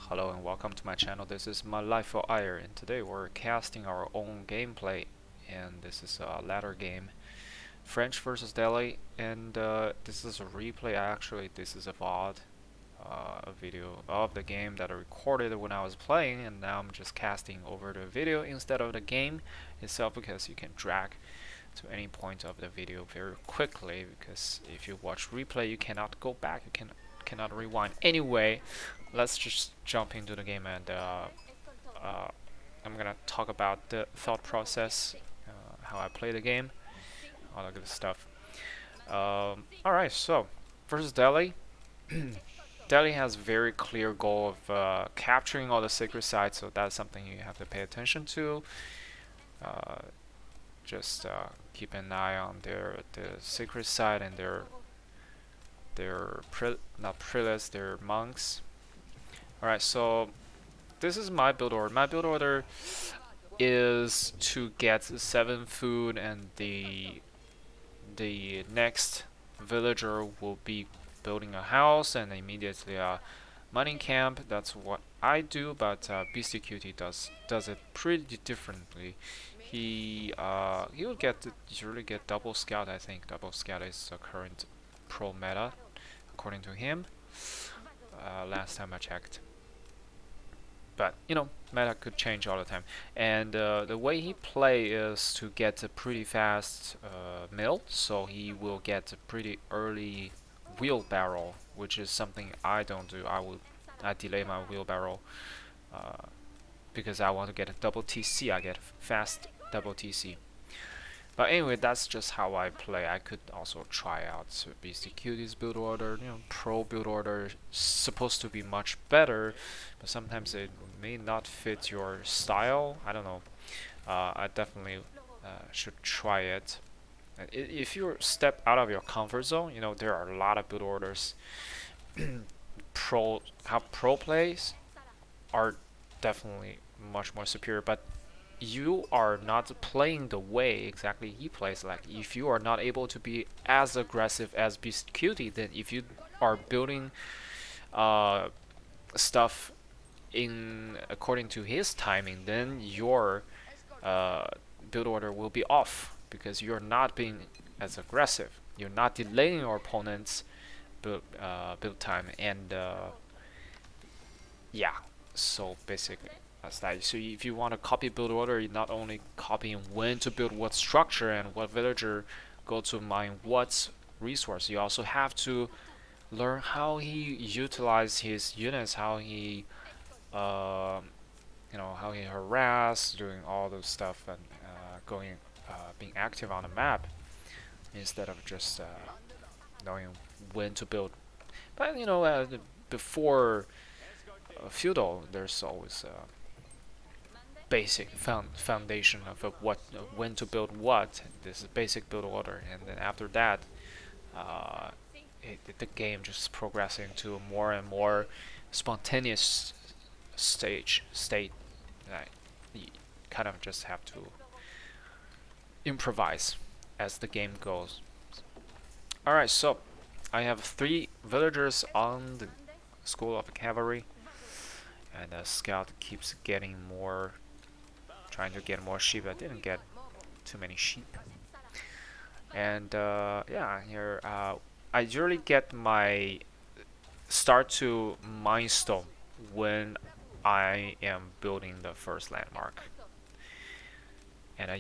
Hello and welcome to my channel. This is my life for Ire, and today we're casting our own gameplay, and this is a ladder game, French versus Delhi, and this is a replay. Actually, this is a VOD, a video of the game that I recorded when I was playing, and now I'm just casting over the video instead of the game itself because you can drag to any point of the video very quickly. Because if you watch replay, you cannot go back. You cannot rewind. Anyway, let's just jump into the game and I'm gonna talk about the thought process, how I play the game, all that good stuff. Alright, so versus Delhi. Delhi has very clear goal of capturing all the secret sites, so that's something you have to pay attention to. Uh, just keep an eye on the secret site and not prelates, their monks. Alright, so this is my build order. My build order is to get 7 food, and the next villager will be building a house and immediately a mining camp. That's what I do, but BCQT does it pretty differently. He'll usually get double scout. I think double scout is the current pro meta according to him. Last time I checked. But you know, meta could change all the time. And the way he play is to get a pretty fast mill, so he will get a pretty early wheelbarrow, which is something I don't do. I delay my wheelbarrow because I want to get a double TC. I get fast double TC. But anyway, that's just how I play. I could also try out BCQT's build order. You know, pro build order is supposed to be much better, but sometimes it may not fit your style. I don't know. I definitely should try it. If you step out of your comfort zone, you know there are a lot of build orders. Pro plays are definitely much more superior, but you are not playing the way exactly he plays. Like if you are not able to be as aggressive as BCQT, then if you are building stuff in according to his timing, then your build order will be off because you're not being as aggressive. You're not delaying your opponent's build time, and yeah. So basically, that's that. So if you want to copy build order, you're not only copying when to build what structure and what villager go to mine what resource, you also have to learn how he utilize his units, how he how he harass, doing all those stuff, and being active on the map instead of just knowing when to build. But you know, before feudal, there's always a basic foundation of when to build what. This is basic build order, and then after that, uh, the game just progressing to a more and more spontaneous state. Right? You kind of just have to improvise as the game goes. Alright, so I have 3 villagers on the School of Cavalry, and the scout keeps getting more, trying to get more sheep. I didn't get too many sheep. And yeah, here I usually get my start to mine stone when I am building the first landmark. And I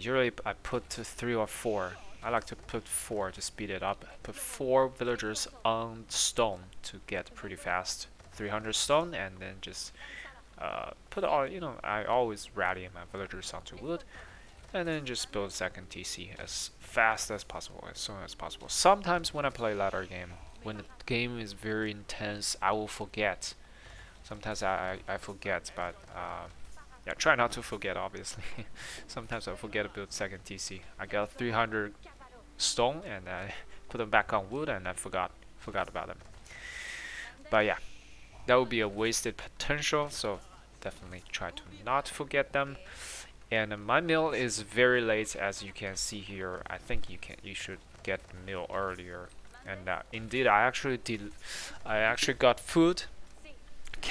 put 3 or 4. I like to put 4 to speed it up. Put 4 villagers on stone to get pretty fast 300 stone, and then just put all, I always rally my villagers onto wood, and then just build second TC as fast as possible, as soon as possible. Sometimes when I play ladder game, when the game is very intense, I will forget. Sometimes I forget, but yeah, try not to forget, obviously. Sometimes I forget to build second TC. I got 300 stone and I put them back on wood, and I forgot about them. But yeah, that would be a wasted potential, so definitely try to not forget them. And my meal is very late, as you can see here. I think you should get the meal earlier. And indeed, I actually got food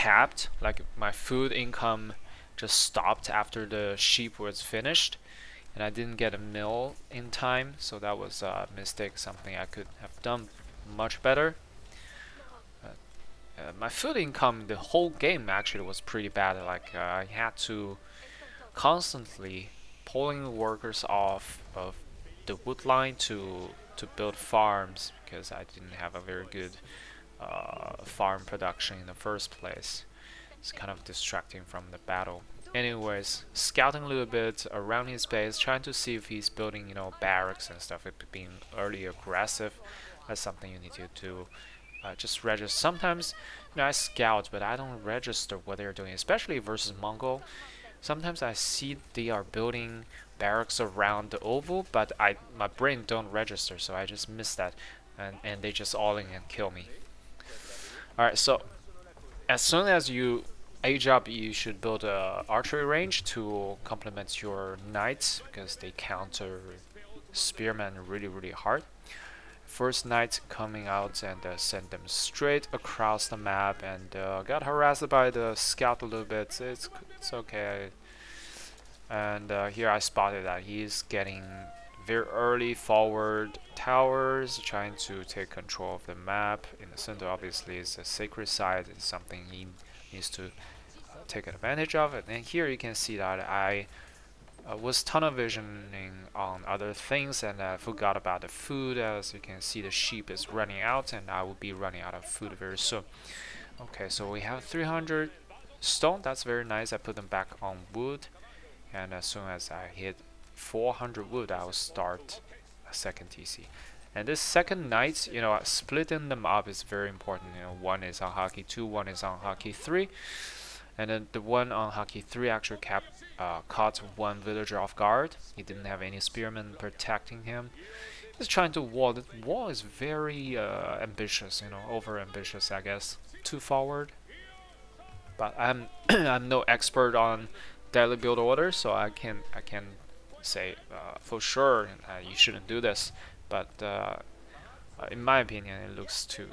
capped. Like my food income just stopped after the sheep was finished, and I didn't get a mill in time, so that was a mistake, something I could have done much better. My food income the whole game actually was pretty bad. Like I had to constantly pulling workers off of the wood line to build farms because I didn't have a very good farm production in the first place. It's kind of distracting from the battle. Anyways, scouting a little bit around his base, trying to see if he's building, barracks and stuff. It being early aggressive, that's something you need to do. Just register. Sometimes, I scout, but I don't register what they're doing, especially versus Mongol. Sometimes I see they are building barracks around the oval, but my brain don't register, so I just miss that, and they just all in and kill me. All right, so as soon as you age up, you should build a archery range to complement your knights because they counter spearmen really really hard. First knight coming out and send them straight across the map and got harassed by the scout a little bit. It's okay. And here I spotted that he's getting very early forward towers, trying to take control of the map. In the center, obviously, is the sacred site. It's something he needs to take advantage of. And here you can see that I was tunnel visioning on other things and forgot about the food. As you can see, the sheep is running out, and I will be running out of food very soon. Okay, so we have 300 stone. That's very nice. I put them back on wood, and as soon as I hit 400 wood, I will start a second TC. And this second night, splitting them up is very important. One is on Haki 2, one is on Haki 3. And then the one on Haki 3 actually caught one villager off guard. He didn't have any spearmen protecting him. He's trying to wall. The wall is very ambitious, over ambitious, I guess. Too forward. But I'm I'm no expert on daily build orders, so I can say for sure you shouldn't do this. But in my opinion, it looks too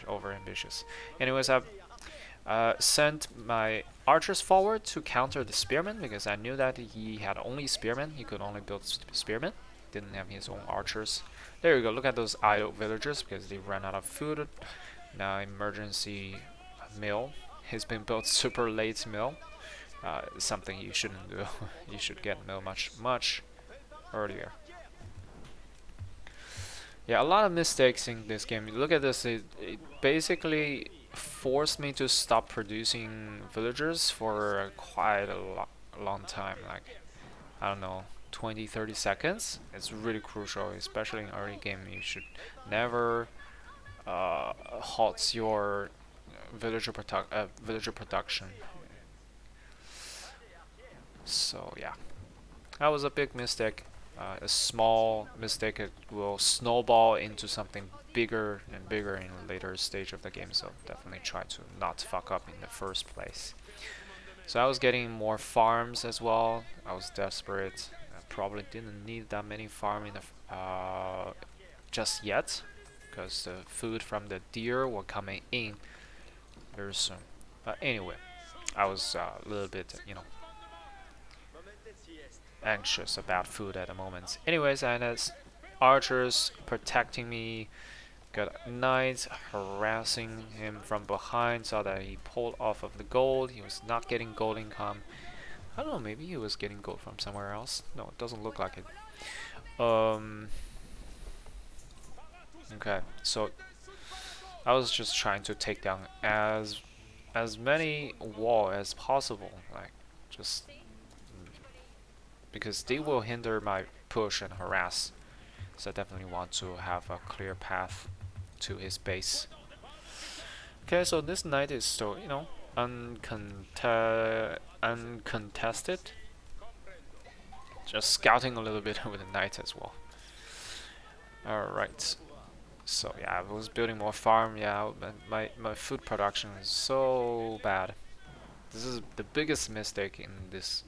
over ambitious. Anyways, I've sent my archers forward to counter the spearmen because I knew that he had only spearmen. He could only build spearmen. Didn't have his own archers. There you go. Look at those idle villagers because they ran out of food. Now emergency mill. He's been built super late mill. Something you shouldn't do. You should get mill much earlier. Yeah, a lot of mistakes in this game. Look at this. It basically forced me to stop producing villagers for quite a long time. Like, I don't know, 20-30 seconds. It's really crucial, especially in early game. You should never halt your villager production. So yeah, that was a big mistake. A small mistake will snowball into something bigger and bigger in a later stage of the game, so definitely try to not fuck up in the first place. So I was getting more farms as well. I was desperate. I probably didn't need that many farm in the just yet, because the food from the deer were coming in very soon. But anyway, I was a little bit, anxious about food at the moment. Anyways, and as archers protecting me, got knights harassing him from behind, saw that he pulled off of the gold. He was not getting gold income. I don't know, maybe he was getting gold from somewhere else. No, it doesn't look like it. Okay, so I was just trying to take down as many wall as possible, like just because they will hinder my push and harass. So I definitely want to have a clear path to his base. Okay, so this knight is still, uncontested. Just scouting a little bit with the knight as well. Alright. So yeah, I was building more farm. Yeah, my food production is so bad. This is the biggest mistake in this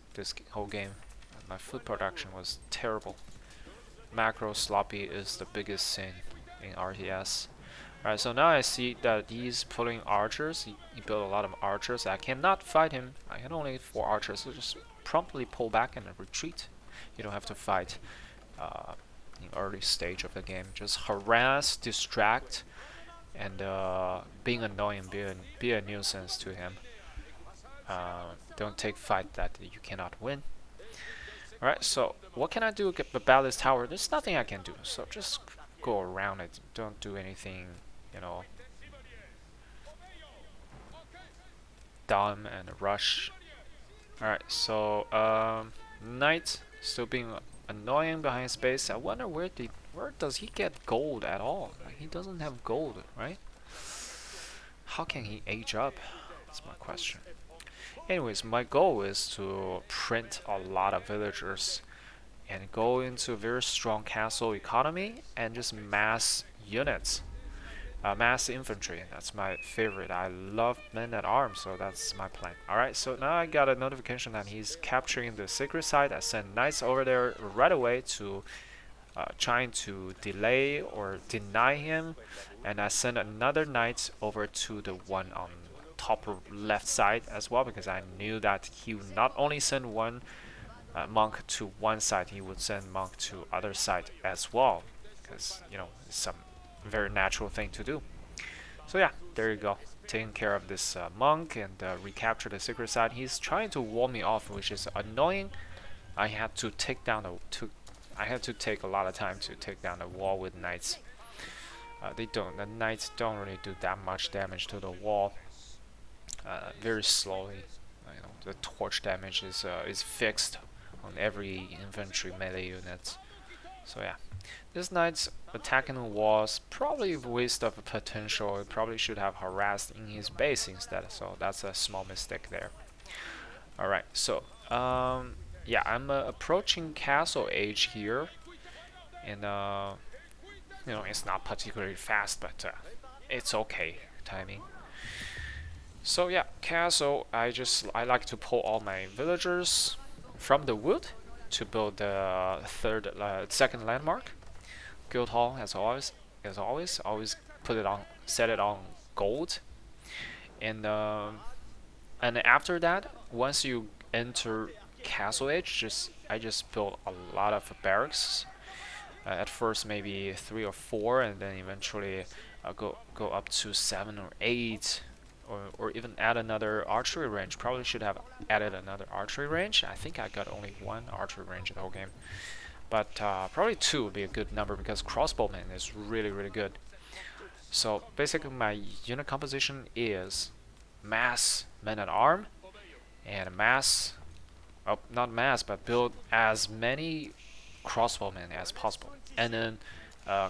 whole game. My food production was terrible. Macro sloppy is the biggest sin in RTS. Alright, so now I see that he's pulling archers. He built a lot of archers. I cannot fight him. I can only 4 archers, so just promptly pull back and retreat. You don't have to fight in early stage of the game. Just harass, distract, and being annoying, be a nuisance to him. Don't take fight that you cannot win. Alright, so what can I do about this tower? There's nothing I can do, so just go around it. Don't do anything, you know, dumb and rush. Alright, so Knight still being annoying behind space. I wonder where does he get gold at all? Like, he doesn't have gold, right? How can he age up? That's my question. Anyways, my goal is to print a lot of villagers and go into a very strong castle economy and just mass units. Mass infantry, that's my favorite. I love men at arms, so that's my plan. Alright, so now I got a notification that he's capturing the secret site. I sent knights over there right away to trying to delay or deny him, and I sent another knight over to the one on top left side as well, because I knew that he would not only send one monk to one side, he would send monk to other side as well, because you know it's some very natural thing to do. So yeah, there you go, taking care of this monk and recapture the secret side. He's trying to wall me off, which is annoying. I had to take down I had to take a lot of time to take down the wall with knights. The knights don't really do that much damage to the wall. Very slowly. You know, the torch damage is fixed on every infantry melee unit. So yeah, this knight's attacking the walls, probably a waste of potential. He probably should have harassed in his base instead. So that's a small mistake there. All right, so yeah, I'm approaching castle age here, and you know, it's not particularly fast, but it's okay timing. So yeah, castle. I like to pull all my villagers from the wood to build the second landmark. Guild hall, always put it on, set it on gold, and after that, once you enter castle age, I just built a lot of barracks. At first maybe 3 or 4, and then eventually go up to 7 or 8, or even add another archery range. Probably should have added another archery range. I think I got only 1 archery range in the whole game, but probably 2 would be a good number because crossbowman is really good. So basically, my unit composition is mass men at arm and mass, oh, not mass, but build as many crossbowmen as possible, and then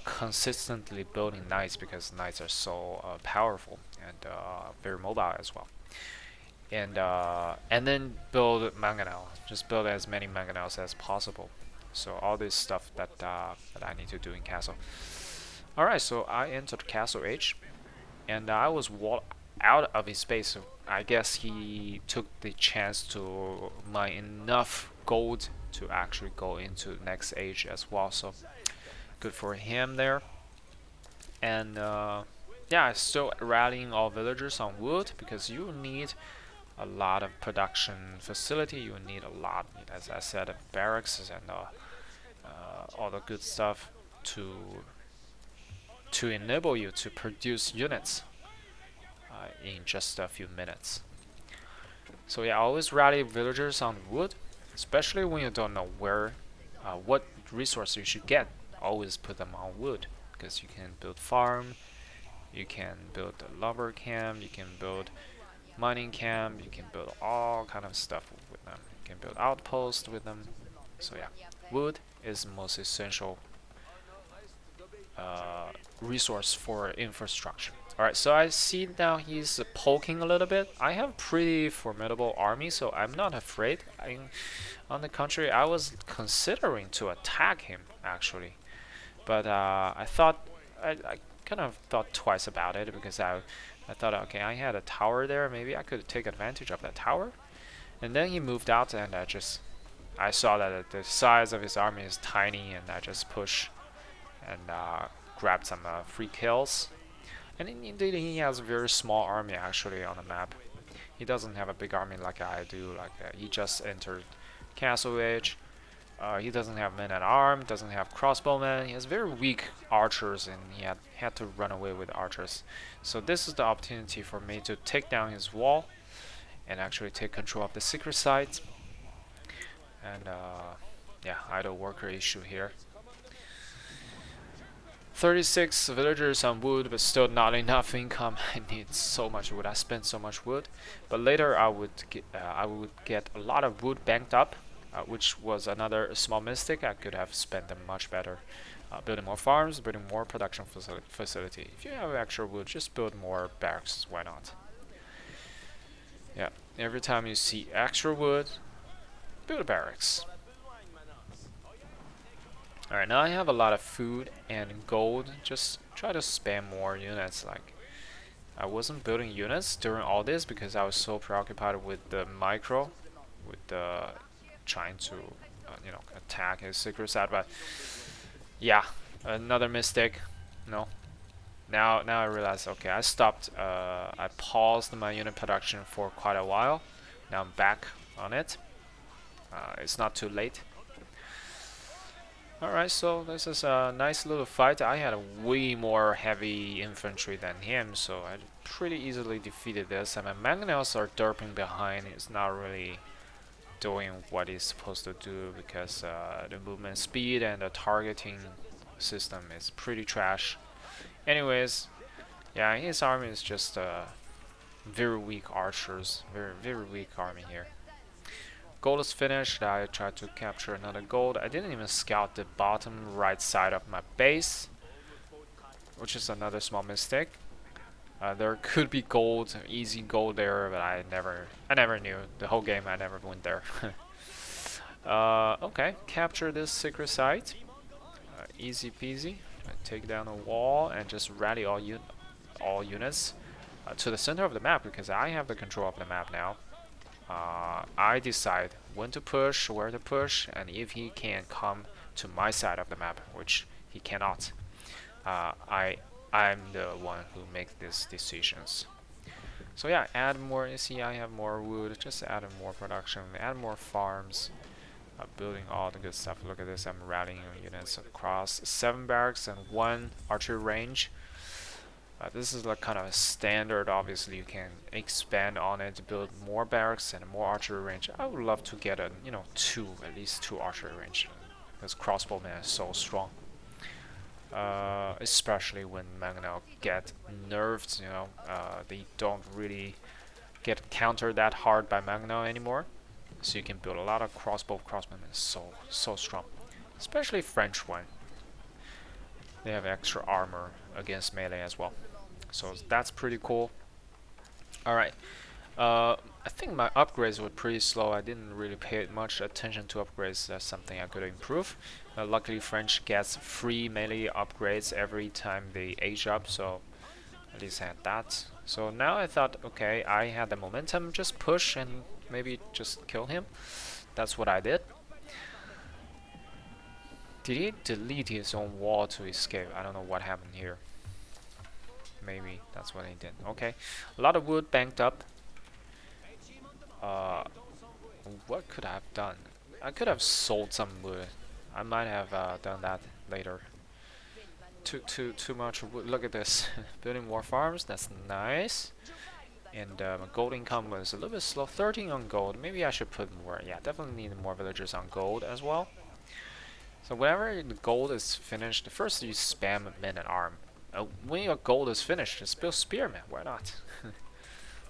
consistently building knights because knights are so powerful and very mobile as well. And then build mangonel. Just build as many mangonels as possible. So all this stuff that I need to do in castle. All right, so I entered castle age, and I was walled out of his base. So I guess he took the chance to mine enough gold to actually go into next age as well. So good for him there. And yeah, still rallying all villagers on wood because you need a lot of production facility. You need a lot, as I said, of barracks and all the good stuff to enable you to produce units in just a few minutes. So yeah, always rally villagers on wood, especially when you don't know what resource you should get. Always put them on wood because you can build farm, you can build a lumber camp, you can build mining camp, you can build all kind of stuff with them. You can build outposts with them. So yeah, wood is the most essential resource for infrastructure. Alright, so I see now he's poking a little bit. I have pretty formidable army, so I'm not afraid. On the contrary, I was considering to attack him actually, but I kind of thought twice about it because I thought, okay, I had a tower there, maybe I could take advantage of that tower. And then he moved out, and I saw that the size of his army is tiny, and I just pushed and grabbed some free kills. And indeed, he has a very small army actually on the map. He doesn't have a big army like I do. Like he just entered Castle Age. He doesn't have men at arm, doesn't have crossbowmen. He has very weak archers, and he had to run away with archers. So this is the opportunity for me to take down his wall and actually take control of the secret site. And yeah, idle worker issue here. 36 villagers on wood, but still not enough income. I need so much wood. I spent so much wood, but later I would get a lot of wood banked up, which was another small mistake. I could have spent them much better, building more farms, building more production facility. If you have extra wood, just build more barracks. Why not? Yeah. Every time you see extra wood, build a barracks. Alright, now I have a lot of food and gold. Just try to spam more units. Like, I wasn't building units during all this because I was so preoccupied with the micro, with the trying to, you know, attack his secret side. But yeah, another mistake. No. Now I realize. Okay, I stopped. I paused my unit production for quite a while. Now I'm back on it. It's not too late. Alright, so this is a nice little fight. I had way more heavy infantry than him, so I pretty easily defeated this. And my mangonels are derping behind. It's not really doing what it's supposed to do because the movement speed and the targeting system is pretty trash. Anyways, yeah, his army is just very weak archers. Very weak army here. Gold is finished. I tried to capture another gold. I didn't even scout the bottom right side of my base, which is another small mistake. There could be gold, easy gold there, but I never knew. The whole game I never went there. Okay, capture this secret site. Easy peasy. Take down a wall and just rally all units to the center of the map because I have the control of the map now. I decide when to push, where to push, and if he can come to my side of the map, which he cannot. I'm the one who makes these decisions. So yeah, add more. You see, I have more wood. Just add more production, add more farms, building all the good stuff. Look at this. I'm rallying units across 7 barracks and 1 archery range. This is like kind of a standard. Obviously, you can expand on it to build more barracks and more archery range. I would love to get a, you know, at least two archery range, because crossbowmen is so strong. Especially when mangonel get nerfed, you know, they don't really get countered that hard by mangonel anymore. So you can build a lot of crossbowmen. Is so strong, especially French one. They have extra armor against melee as well. So that's pretty cool. Alright. I think my upgrades were pretty slow. I didn't really pay much attention to upgrades. That's something I could improve. Luckily, French gets free melee upgrades every time they age up, so at least I had that. So now I thought, okay, I had the momentum, just push and maybe just kill him. That's what I did. Did he delete his own wall to escape? I don't know what happened here. Maybe that's what he did. Okay, a lot of wood banked up. What could I have done? I could have sold some wood. I might have done that later. Too much wood. Look at this. Building more farms. That's nice. And my gold income was a little bit slow. 13 on gold. Maybe I should put more. Yeah, definitely need more villagers on gold as well. So whenever the gold is finished, first you spam men at arm. When your gold is finished, just build spearmen. Why not?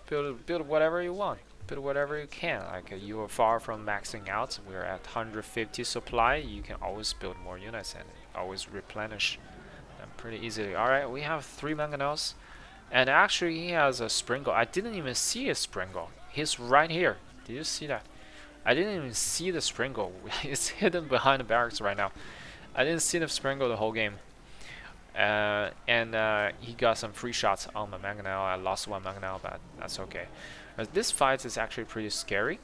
build whatever you want. Build whatever you can. Like you are far from maxing out. We're at 150 supply. You can always build more units and always replenish them pretty easily. Alright, we have 3 mangonels. And actually he has a sprinkle. I didn't even see a sprinkle. He's right here. Did you see that? I didn't even see the sprinkle. It's hidden behind the barracks right now. I didn't see the sprinkle the whole game. And he got some free shots on my mangonel. I lost 1 mangonel, but that's okay. This fight is actually pretty scary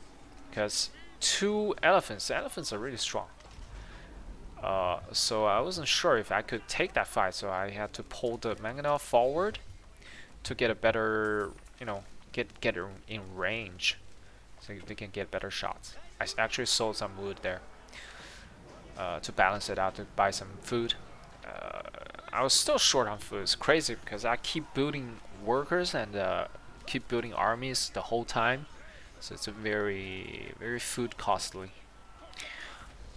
because 2 elephants. The elephants are really strong. So I wasn't sure if I could take that fight, so I had to pull the mangonel forward to get a better, you know, get in range, so they can get better shots. I actually sold some wood there to balance it out, to buy some food. Uh, I was still short on food. It's crazy because I keep building workers and keep building armies the whole time. So it's a very food costly.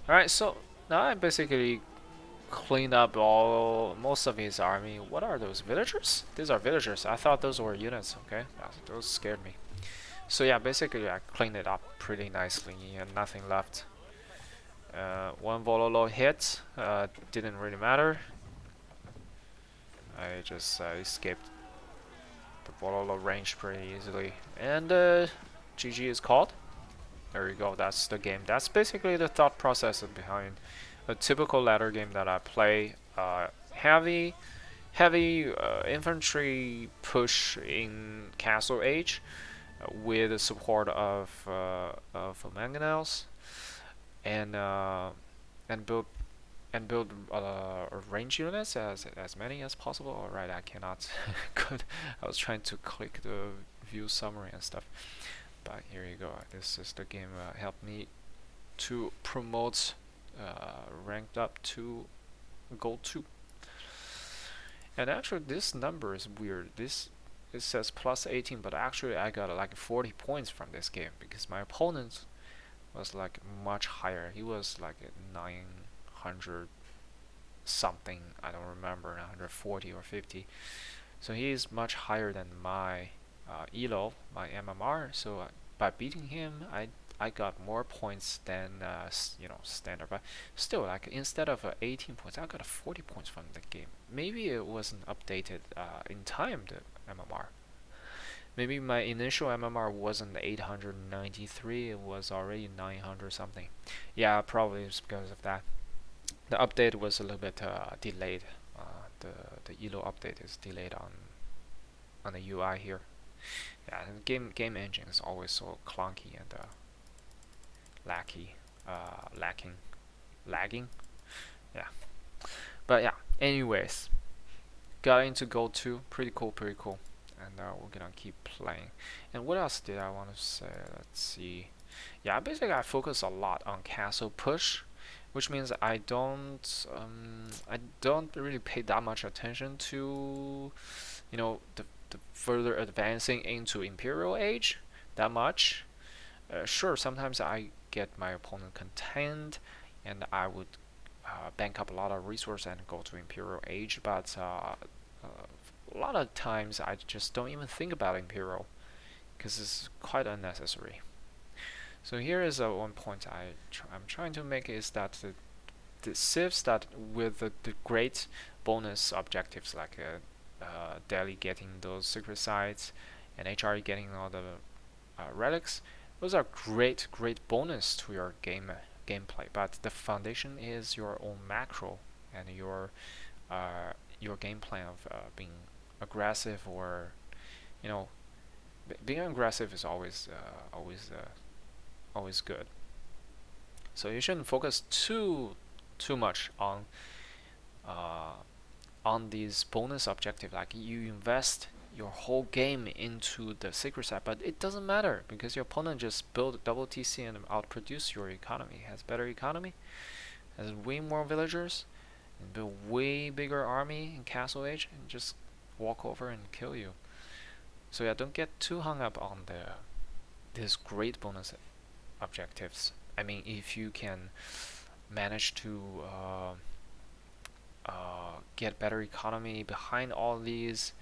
Alright, so now I basically cleaned up most of his army. What are those, villagers? These are villagers. I thought those were units. Okay, those scared me. So yeah, basically I cleaned it up pretty nicely and nothing left. One Vololo hit, didn't really matter. I just escaped the Vololo range pretty easily. And GG is called. There you go, that's the game. That's basically the thought process behind a typical ladder game that I play. Heavy infantry push in Castle Age with the support mangonels and build range units as many as possible. Alright, I cannot. Good. I was trying to click the view summary and stuff, but here you go. This is the game helped me to promote ranked up to gold 2. And actually this number is weird. It says plus 18, but actually I got like 40 points from this game because my opponent was like much higher. He was like at 900 something, I don't remember, 140 or 50. So he is much higher than my elo, my MMR. So by beating him, I got more points than standard. But still, like instead of 18 points, I got 40 points from the game. Maybe it wasn't updated in time, the MMR. Maybe my initial MMR wasn't 893, it was already 900 something. Yeah, probably it's because of that. The update was a little bit delayed. The ELO update is delayed on the UI here. Yeah, the game engine is always so clunky and lagging. Yeah, but yeah. Anyways, got into Gold 2. Pretty cool. And we're gonna keep playing. And what else did I want to say? Let's see. Yeah, basically I focus a lot on castle push, which means I don't really pay that much attention to, the further advancing into Imperial Age that much. Sure, sometimes I get my opponent contained, and I would bank up a lot of resource and go to Imperial Age, but a lot of times I just don't even think about Imperial because it's quite unnecessary. So here is one point I'm trying to make is that the civs that with the great bonus objectives like Dehli getting those secret sites and HRE getting all the relics, those are great bonus to your gameplay. But the foundation is your own macro and your game plan of being aggressive, or being aggressive is always good. So you shouldn't focus too much on these bonus objective. Like you invest your whole game into the secret side, but it doesn't matter because your opponent just built double TC and outproduce your economy. Has better economy, has way more villagers, and build way bigger army in Castle Age, and just walk over and kill you. So yeah, don't get too hung up on these great bonus objectives. I mean, if you can manage to get better economy behind all these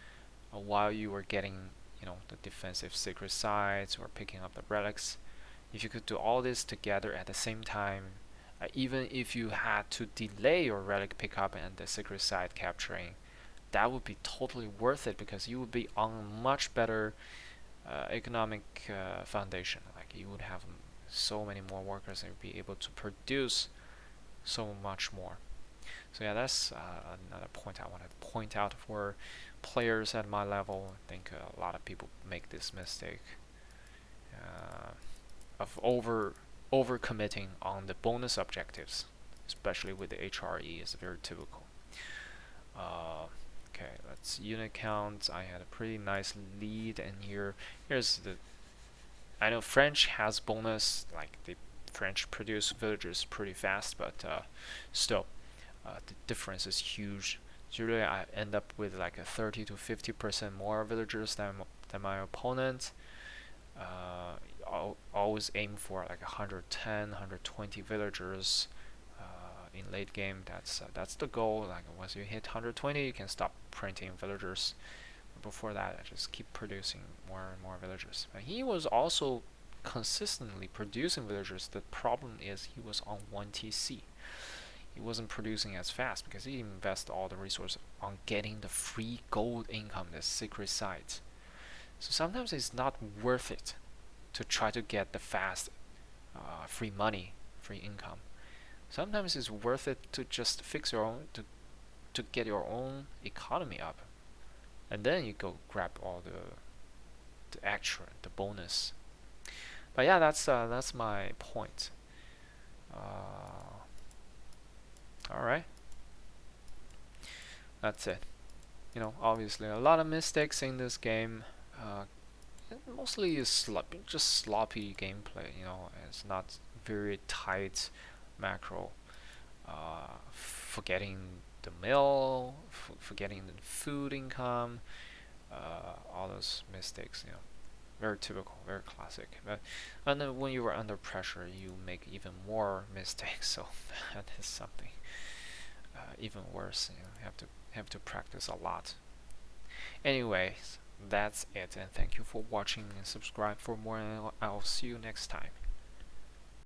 while you were getting the defensive secret sites or picking up the relics, if you could do all this together at the same time, even if you had to delay your relic pickup and the secret site capturing, that would be totally worth it because you would be on a much better economic foundation. Like you would have so many more workers and be able to produce so much more. So yeah, that's another point I wanted to point out for players at my level. I think a lot of people make this mistake of over committing on the bonus objectives, especially with the HRE. Is very typical. Okay, let's unit count. I had a pretty nice lead, and here's the. I know French has bonus, like the French produce villagers pretty fast, but still, the difference is huge. Usually, I end up with like a 30 to 50% more villagers than my opponent. Always aim for like 110, 120 villagers in late game. That's the goal. Like once you hit 120, you can stop printing villagers. Before that, I just keep producing more and more villagers. But he was also consistently producing villagers. The problem is he was on 1 TC. He wasn't producing as fast because he invested all the resources on getting the free gold income, the secret sites. So sometimes it's not worth it to try to get the fast free money, free income. Sometimes it's worth it to just fix your own, to get your own economy up, and then you go grab all the extra, the bonus. But yeah, that's my point. All right, that's it. Obviously a lot of mistakes in this game. Mostly is just sloppy gameplay. It's not very tight macro. Forgetting the mill, forgetting the food income, all those mistakes. Very typical, very classic. And then when you are under pressure, you make even more mistakes. So that is something even worse. You have to practice a lot. Anyways, that's it, and thank you for watching and subscribe for more. And I'll see you next time.